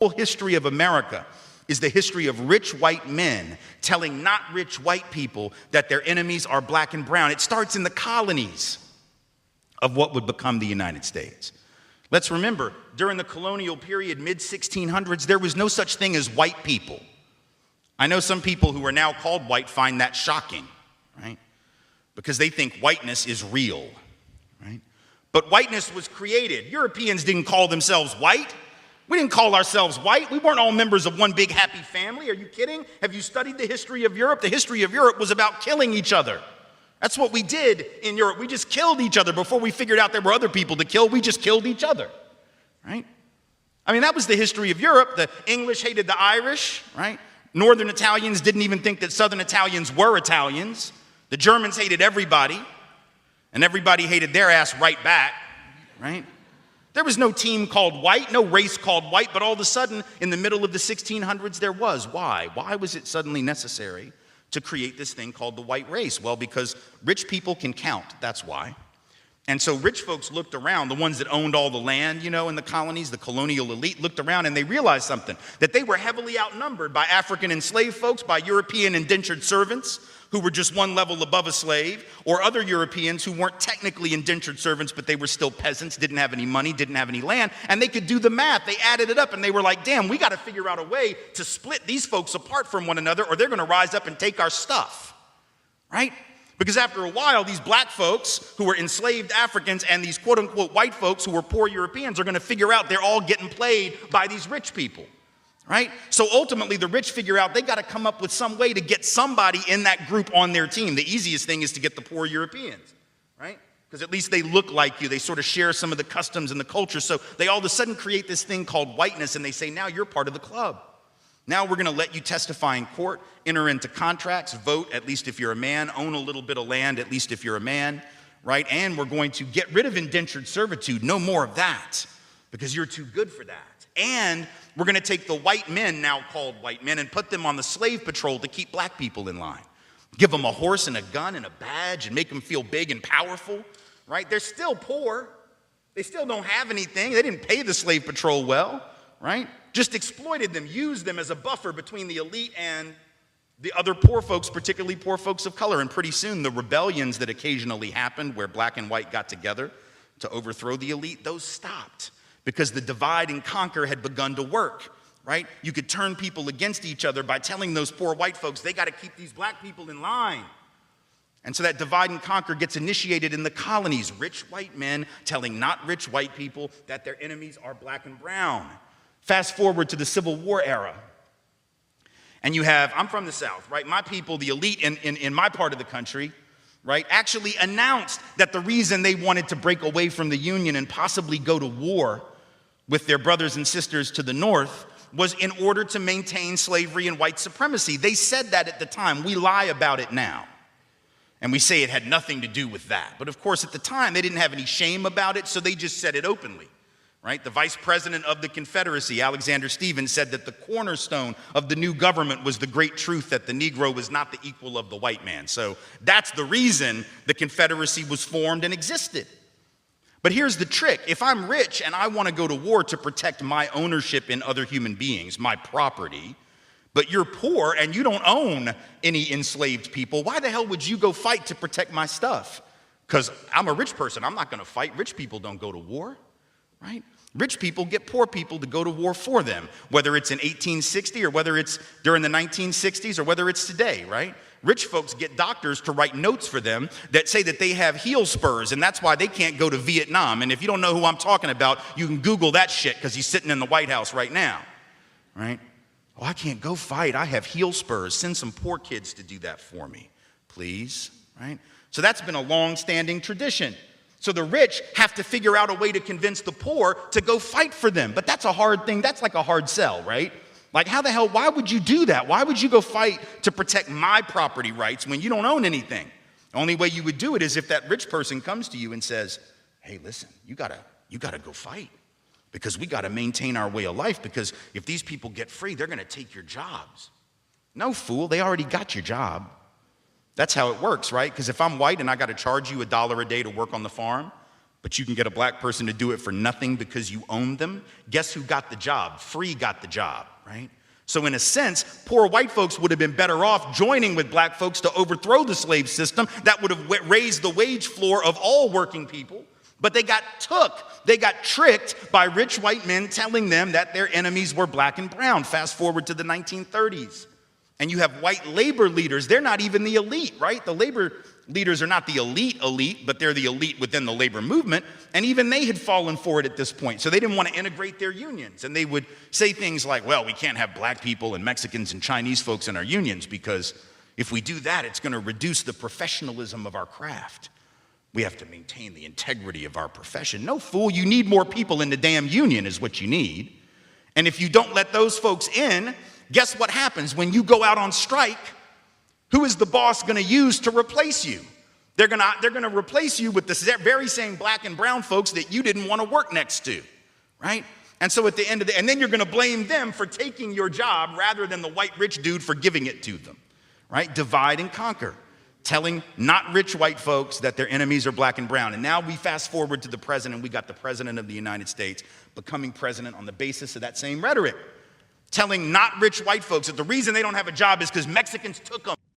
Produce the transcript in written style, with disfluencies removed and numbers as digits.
whole history of America is the history of rich white men telling not rich white people that their enemies are black and brown. It starts in the colonies of what would become the United States. Let's remember, during the colonial period, mid-1600s, there was no such thing as white people. I know some people who are now called white find that shocking, right? Because they think whiteness is real, right? But whiteness was created. Europeans didn't call themselves white. We didn't call ourselves white. We weren't all members of one big happy family. Are you kidding? Have you studied the history of Europe? The history of Europe was about killing each other. That's what we did in Europe. We just killed each other before we figured out there were other people to kill. We just killed each other, right? I mean, that was the history of Europe. The English hated the Irish, right? Northern Italians didn't even think that Southern Italians were Italians. The Germans hated everybody, and everybody hated their ass right back, right? There was no team called white, no race called white, but all of a sudden, in the middle of the 1600s, there was. Why? Why was it suddenly necessary to create this thing called the white race? Well, because rich people can count, that's why. And so rich folks looked around, the ones that owned all the land, you know, in the colonies, the colonial elite looked around and they realized something, that they were heavily outnumbered by African enslaved folks, by European indentured servants, who were just one level above a slave, or other Europeans who weren't technically indentured servants, but they were still peasants, didn't have any money, didn't have any land, and they could do the math. They added it up, and they were like, damn, we got to figure out a way to split these folks apart from one another, or they're going to rise up and take our stuff, right? Because after a while, these black folks who were enslaved Africans and these quote-unquote white folks who were poor Europeans are going to figure out they're all getting played by these rich people. Right? So ultimately, the rich figure out they got to come up with some way to get somebody in that group on their team. The easiest thing is to get the poor Europeans, right? Because at least they look like you. They sort of share some of the customs and the culture. So they all of a sudden create this thing called whiteness, and they say, now you're part of the club. Now we're going to let you testify in court, enter into contracts, vote, at least if you're a man, own a little bit of land, at least if you're a man, right? And we're going to get rid of indentured servitude. No more of that, because you're too good for that. And we're going to take the white men, now called white men, and put them on the slave patrol to keep black people in line. Give them a horse and a gun and a badge and make them feel big and powerful, right? They're still poor. They still don't have anything. They didn't pay the slave patrol well, right? Just exploited them, used them as a buffer between the elite and the other poor folks, particularly poor folks of color. And pretty soon, the rebellions that occasionally happened where black and white got together to overthrow the elite, those stopped. Because the divide and conquer had begun to work, right? You could turn people against each other by telling those poor white folks, they got to keep these black people in line. And so that divide and conquer gets initiated in the colonies. Rich white men telling not rich white people that their enemies are black and brown. Fast forward to the Civil War era. And you have, I'm from the South, right? My people, the elite in my part of the country, right, actually announced that the reason they wanted to break away from the Union and possibly go to war with their brothers and sisters to the north was in order to maintain slavery and white supremacy. They said that at the time. We lie about it now. And we say it had nothing to do with that. But of course, at the time, they didn't have any shame about it, so they just said it openly, right? The vice president of the Confederacy, Alexander Stephens, said that the cornerstone of the new government was the great truth that the Negro was not the equal of the white man. So that's the reason the Confederacy was formed and existed. But here's the trick. If I'm rich and I want to go to war to protect my ownership in other human beings, my property, but you're poor and you don't own any enslaved people, why the hell would you go fight to protect my stuff? Because I'm a rich person. I'm not going to fight. Rich people don't go to war, right? Rich people get poor people to go to war for them, whether it's in 1860 or whether it's during the 1960s or whether it's today, right? Rich folks get doctors to write notes for them that say that they have heel spurs, and that's why they can't go to Vietnam. And if you don't know who I'm talking about, you can Google that shit because he's sitting in the White House right now, right? Oh, I can't go fight. I have heel spurs. Send some poor kids to do that for me, please, right? So that's been a long-standing tradition. So the rich have to figure out a way to convince the poor to go fight for them. But that's a hard thing. That's like a hard sell, right? Like, how the hell, why would you do that? Why would you go fight to protect my property rights when you don't own anything? The only way you would do it is if that rich person comes to you and says, hey, listen, you gotta go fight because we gotta maintain our way of life, because if these people get free, they're gonna take your jobs. No, fool, they already got your job. That's how it works, right? Because if I'm white and I gotta charge you $1 a day to work on the farm, but you can get a black person to do it for nothing because you own them. Guess who got the job? Free got the job, right? So in a sense, poor white folks would have been better off joining with black folks to overthrow the slave system. That would have raised the wage floor of all working people. But they got tricked by rich white men telling them that their enemies were black and brown. Fast forward to the 1930s. And you have white labor leaders. They're not even the elite, right? The labor leaders are not the elite, but they're the elite within the labor movement. And even they had fallen for it at this point. So they didn't want to integrate their unions. And they would say things like, well, we can't have black people and Mexicans and Chinese folks in our unions because if we do that, it's going to reduce the professionalism of our craft. We have to maintain the integrity of our profession. No, fool, you need more people in the damn union is what you need. And if you don't let those folks in, guess what happens when you go out on strike? Who is the boss going to use to replace you? They're going to replace you with the very same black and brown folks that you didn't want to work next to, right? And so at the end of and then you're going to blame them for taking your job rather than the white rich dude for giving it to them, right? Divide and conquer, telling not rich white folks that their enemies are black and brown. And now we fast forward to the president. We got the president of the United States becoming president on the basis of that same rhetoric, telling not rich white folks that the reason they don't have a job is because Mexicans took them.